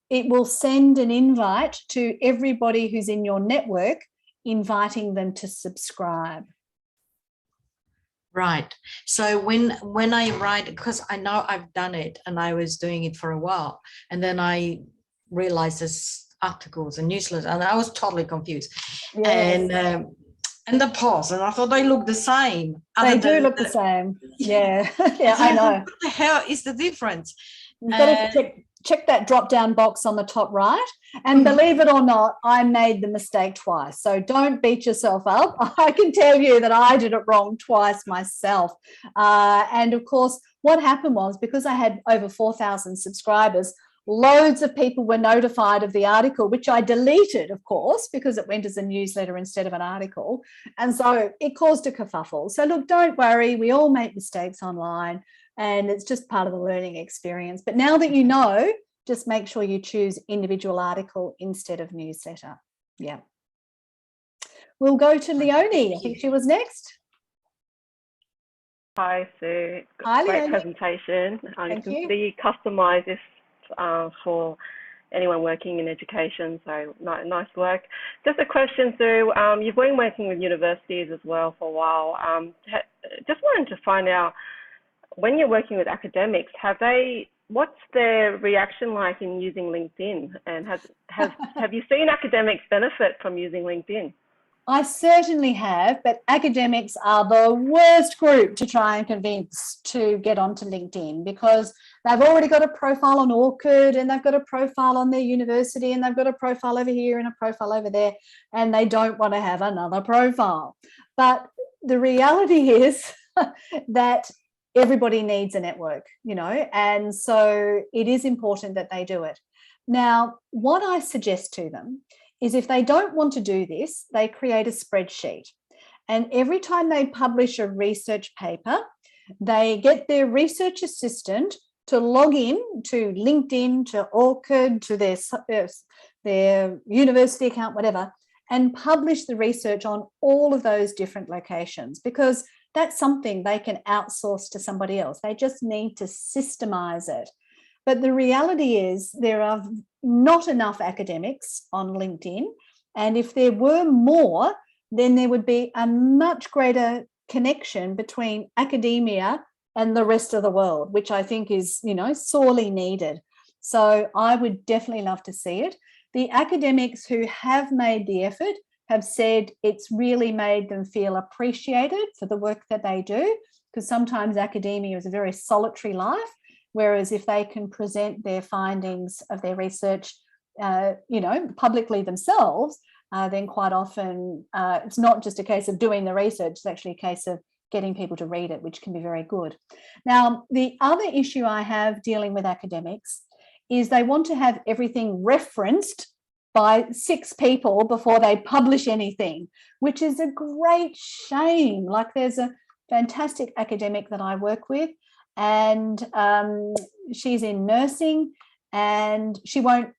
it will send an invite to everybody who's in your network, inviting them to subscribe. Right. So when I write, because I know I've done it and I was doing it for a while, and then I realized there's articles and newsletters, and I was totally confused. Yes. And the post, and I thought they look the same. They do look the same. Yeah, yeah, I know. What the hell is the difference? You've got to check that drop-down box on the top right. And believe it or not, I made the mistake twice. So don't beat yourself up. I can tell you that I did it wrong twice myself. And of course, what happened was, because I had over 4,000 subscribers, loads of people were notified of the article, which I deleted, of course, because it went as a newsletter instead of an article. And so it caused a kerfuffle. So look, don't worry. We all make mistakes online, and it's just part of the learning experience. But now that you know, just make sure you choose individual article instead of newsletter. Yeah. We'll go to Leonie. I think she was next. Hi, Sue. Hi, Great Leonie. Presentation. You can you. see customize this for anyone working in education, so nice work. Just a question, Sue. You've been working with universities as well for a while. Just wanted to find out, when you're working with academics, what's their reaction like in using LinkedIn? And have you seen academics benefit from using LinkedIn? I certainly have, but academics are the worst group to try and convince to get onto LinkedIn, because they've already got a profile on ORCID, and they've got a profile on their university, and they've got a profile over here and a profile over there, and they don't want to have another profile. But the reality is that everybody needs a network, and so it is important that they do it. Now, what I suggest to them is, if they don't want to do this, they create a spreadsheet. And every time they publish a research paper, they get their research assistant to log in to LinkedIn, to ORCID, to their university account, whatever, and publish the research on all of those different locations, because that's something they can outsource to somebody else. They just need to systemize it. But the reality is, there are not enough academics on LinkedIn. And if there were more, then there would be a much greater connection between academia and the rest of the world, which I think is, sorely needed. So I would definitely love to see it. The academics who have made the effort have said it's really made them feel appreciated for the work that they do, because sometimes academia is a very solitary life. Whereas if they can present their findings of their research, publicly themselves, then quite often it's not just a case of doing the research, it's actually a case of getting people to read it, which can be very good. Now, the other issue I have dealing with academics is they want to have everything referenced by 6 people before they publish anything, which is a great shame. Like, there's a fantastic academic that I work with, and she's in nursing, and she won't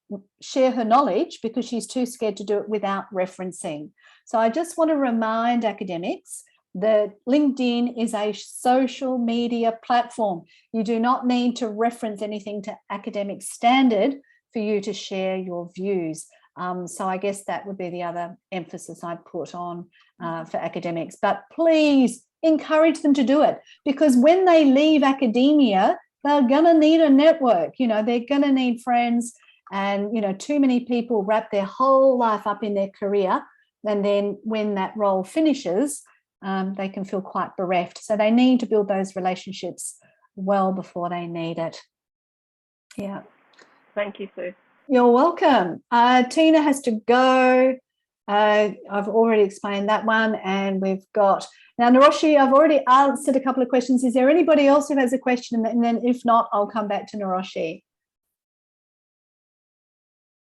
share her knowledge because she's too scared to do it without referencing. So I just want to remind academics that LinkedIn is a social media platform. You do not need to reference anything to academic standard for you to share your views. So I guess that would be the other emphasis I'd put on for academics. But please encourage them to do it, because when they leave academia, they're going to need a network. You know, they're going to need friends, and, you know, too many people wrap their whole life up in their career, and then when that role finishes, they can feel quite bereft. So they need to build those relationships well before they need it. Yeah. Thank you, Sue. You're welcome. Tina has to go. I've already explained that one, and we've got now Naroshi. I've already answered a couple of questions. Is there anybody else who has a question? And then if not, I'll come back to Naroshi.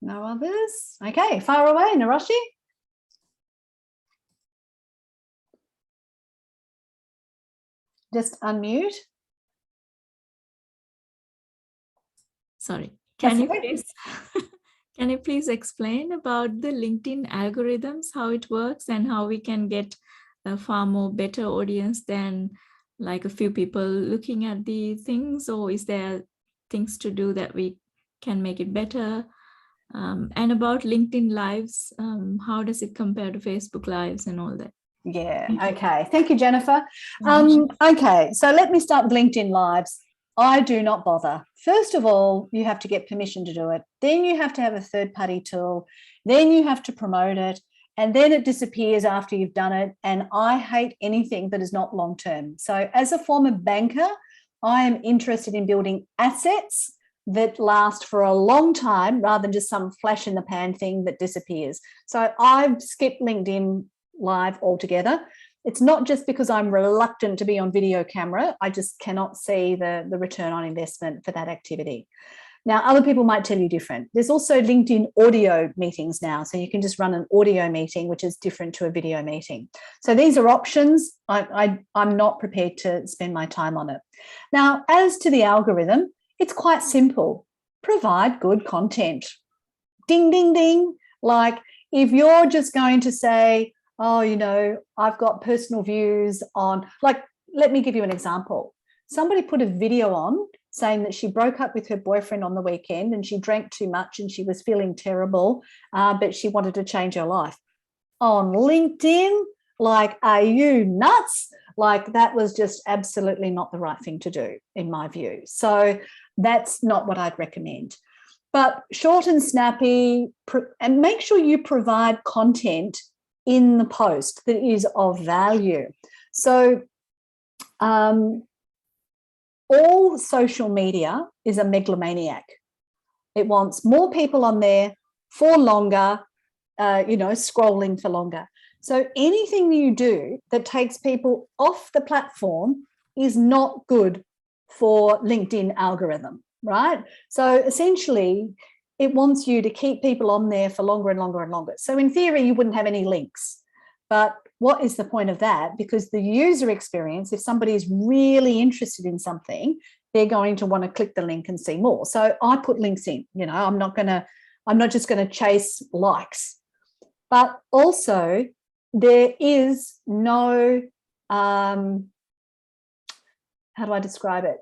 No others? Okay, far away, Naroshi. Just unmute. Sorry. That's Can you okay. please can you please explain about the LinkedIn algorithms, how it works, and how we can get a far more better audience than like a few people looking at the things? Or is there things to do that we can make it better? And about LinkedIn Lives, how does it compare to Facebook Lives and all that? Yeah, okay. Thank you, Jennifer. Okay, so let me start with LinkedIn Lives. I do not bother. First of all, you have to get permission to do it. Then you have to have a third-party tool. Then you have to promote it. And then it disappears after you've done it. And I hate anything that is not long-term. So as a former banker, I am interested in building assets that last for a long time rather than just some flash in the pan thing that disappears. So I've skipped LinkedIn Live altogether. It's not just because I'm reluctant to be on video camera. I just cannot see the return on investment for that activity. Now, other people might tell you different. There's also LinkedIn audio meetings now. So you can just run an audio meeting, which is different to a video meeting. So these are options. I'm not prepared to spend my time on it. Now, as to the algorithm, it's quite simple. Provide good content. Ding, ding, ding. Like, if you're just going to say, oh, you know, I've got personal views on, like, let me give you an example. Somebody put a video on saying that she broke up with her boyfriend on the weekend and she drank too much and she was feeling terrible, but she wanted to change her life. On LinkedIn, like, are you nuts? Like, that was just absolutely not the right thing to do, in my view. So that's not what I'd recommend. But short and snappy, and make sure you provide content in the post that is of value. So all social media is a megalomaniac. It wants more people on there for longer, you know, scrolling for longer. So anything you do that takes people off the platform is not good for LinkedIn algorithm, right? So essentially, it wants you to keep people on there for longer and longer and longer. So in theory, you wouldn't have any links. But what is the point of that? Because the user experience, if somebody is really interested in something, they're going to want to click the link and see more. So I put links in, you know, I'm not just going to chase likes. But also there is no, how do I describe it?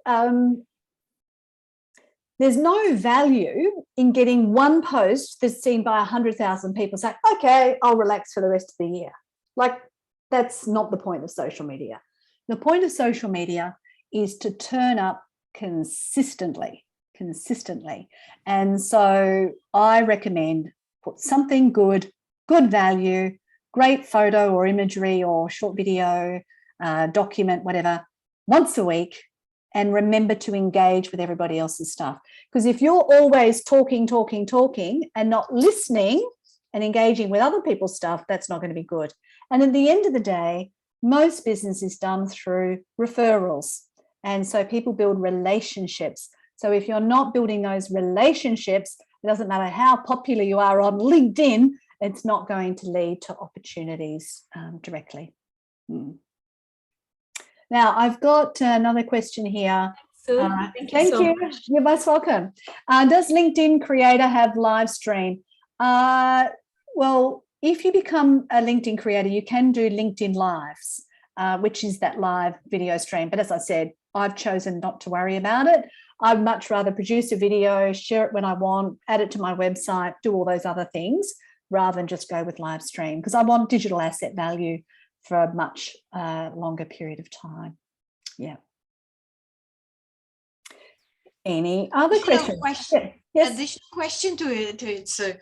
There's no value in getting one post that's seen by 100,000 people saying, okay, I'll relax for the rest of the year. Like, that's not the point of social media. The point of social media is to turn up consistently. And so I recommend put something good value, great photo or imagery or short video, document, whatever, once a week, and remember to engage with everybody else's stuff. Because if you're always talking and not listening, and engaging with other people's stuff, that's not going to be good. And at the end of the day, most business is done through referrals. And so people build relationships. So if you're not building those relationships, it doesn't matter how popular you are on LinkedIn, it's not going to lead to opportunities directly. Now, I've got another question here. So Thank you. You're most welcome. Does LinkedIn Creator have live stream? Well, if you become a LinkedIn creator, you can do LinkedIn Lives, which is that live video stream. But as I said, I've chosen not to worry about it. I'd much rather produce a video, share it when I want, add it to my website, do all those other things, rather than just go with live stream, because I want digital asset value for a much longer period of time. Yeah. Any other questions? Yes. Additional question to it, so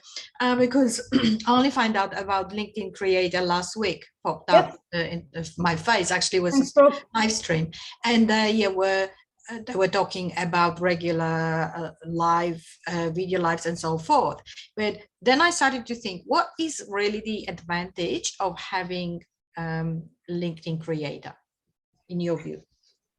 because I only found out about LinkedIn Creator last week, popped up in my face. Actually, was a live stream, and they were talking about regular live video lives and so forth. But then I started to think, what is really the advantage of having LinkedIn Creator, in your view?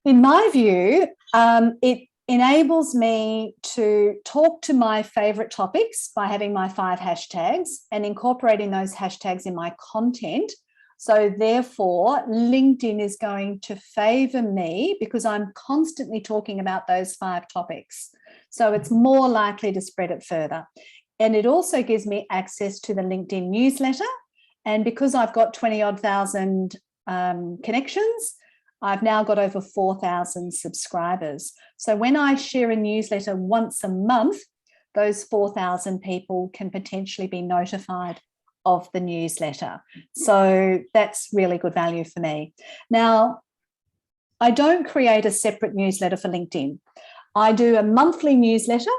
In my view, it enables me to talk to my favorite topics by having my 5 hashtags and incorporating those hashtags in my content. So therefore, LinkedIn is going to favor me because I'm constantly talking about those 5 topics. So it's more likely to spread it further. And it also gives me access to the LinkedIn newsletter. And because I've got 20-odd thousand connections, I've now got over 4,000 subscribers. So when I share a newsletter once a month, those 4,000 people can potentially be notified of the newsletter. So that's really good value for me. Now, I don't create a separate newsletter for LinkedIn. I do a monthly newsletter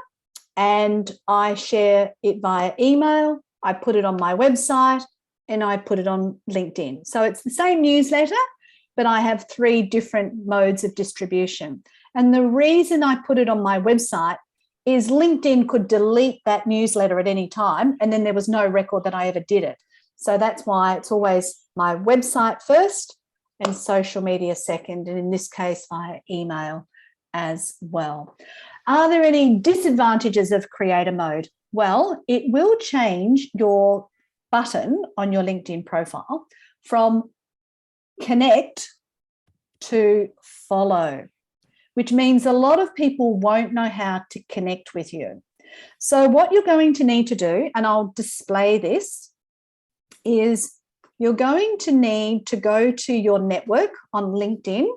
and I share it via email. I put it on my website and I put it on LinkedIn. So it's the same newsletter, but I have 3 different modes of distribution. And the reason I put it on my website is LinkedIn could delete that newsletter at any time, and then there was no record that I ever did it. So that's why it's always my website first and social media second, and in this case, via email as well. Are there any disadvantages of creator mode? Well, it will change your button on your LinkedIn profile from connect to follow, which means a lot of people won't know how to connect with you. So what you're going to need to do, and I'll display this, is you're going to need to go to your network on LinkedIn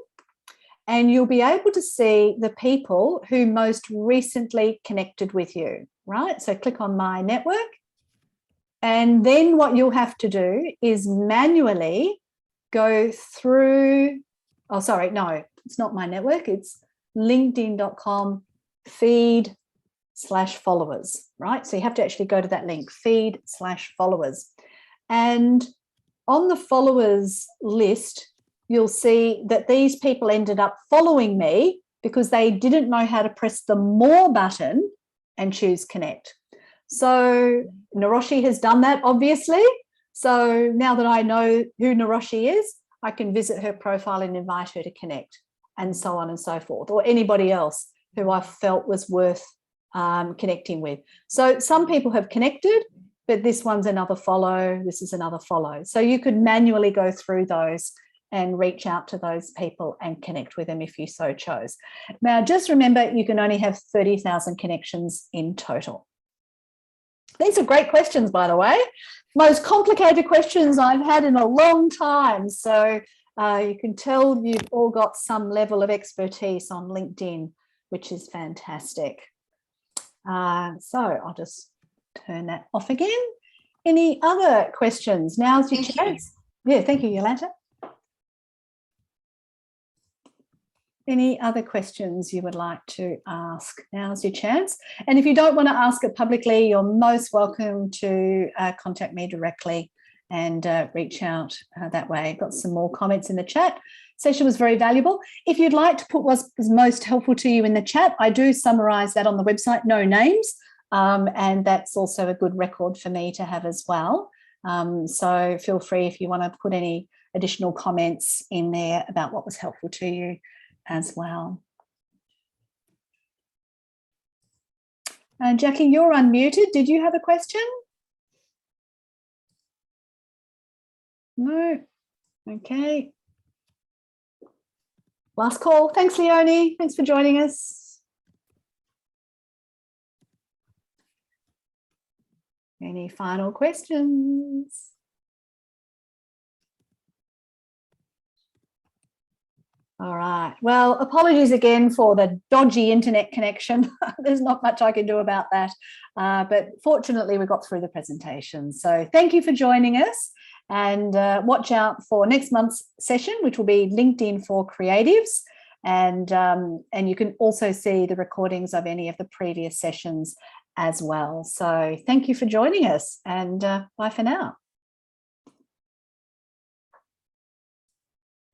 and you'll be able to see the people who most recently connected with you, right? So click on My Network. And then what you'll have to do is manually go through, oh, sorry, no, it's not My Network, it's linkedin.com feed/followers, right? So you have to actually go to that link, feed/followers. And on the followers list, you'll see that these people ended up following me because they didn't know how to press the more button and choose connect. So Naroshi has done that, obviously. So now that I know who Naroshi is, I can visit her profile and invite her to connect, and so on and so forth, or anybody else who I felt was worth connecting with. So some people have connected, but this one's another follow, this is another follow. So you could manually go through those and reach out to those people and connect with them if you so chose. Now, just remember, you can only have 30,000 connections in total. These are great questions, by the way. Most complicated questions I've had in a long time. So you can tell you've all got some level of expertise on LinkedIn, which is fantastic. So I'll just turn that off again. Any other questions? Now's your chance. Yeah, thank you, Yolanta. Any other questions you would like to ask? Now's your chance. And if you don't want to ask it publicly, you're most welcome to contact me directly and reach out that way. Got some more comments in the chat. Session was very valuable. If you'd like to put what was most helpful to you in the chat, I do summarize that on the website. No names, and that's also a good record for me to have as well. So feel free if you want to put any additional comments in there about what was helpful to you as well. Jackie, you're unmuted. Did you have a question? No. Okay. Last call. Thanks, Leonie. Thanks for joining us. Any final questions? All right. Well, apologies again for the dodgy internet connection. There's not much I can do about that. But fortunately, we got through the presentation. So thank you for joining us, and watch out for next month's session, which will be LinkedIn for Creatives. And you can also see the recordings of any of the previous sessions as well. So thank you for joining us, and bye for now.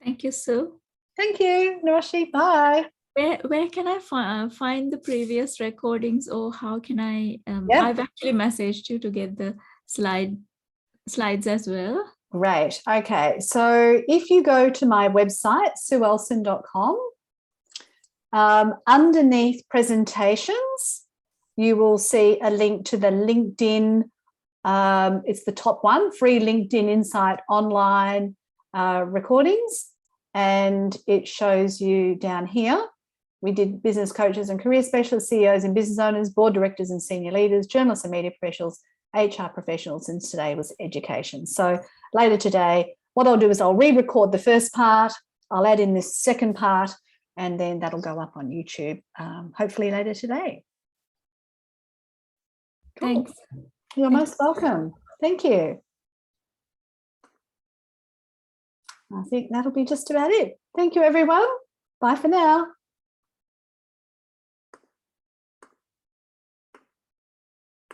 Thank you, Sue. Thank you, Naroshi. Bye. Where can I find the previous recordings, or how can I? Yeah. I've actually messaged you to get the slides as well. Great. Okay. So if you go to my website, sueelson.com, underneath presentations, you will see a link to the LinkedIn. It's the top one, free LinkedIn Insight online recordings. And it shows you down here. We did business coaches and career specialists, CEOs and business owners, board directors and senior leaders, journalists and media professionals, HR professionals, and today was education. So later today, what I'll do is I'll re-record the first part, I'll add in this second part, and then that'll go up on YouTube, hopefully later today. Cool. Thanks. You're most welcome. Thank you. I think that'll be just about it. Thank you, everyone. Bye for now.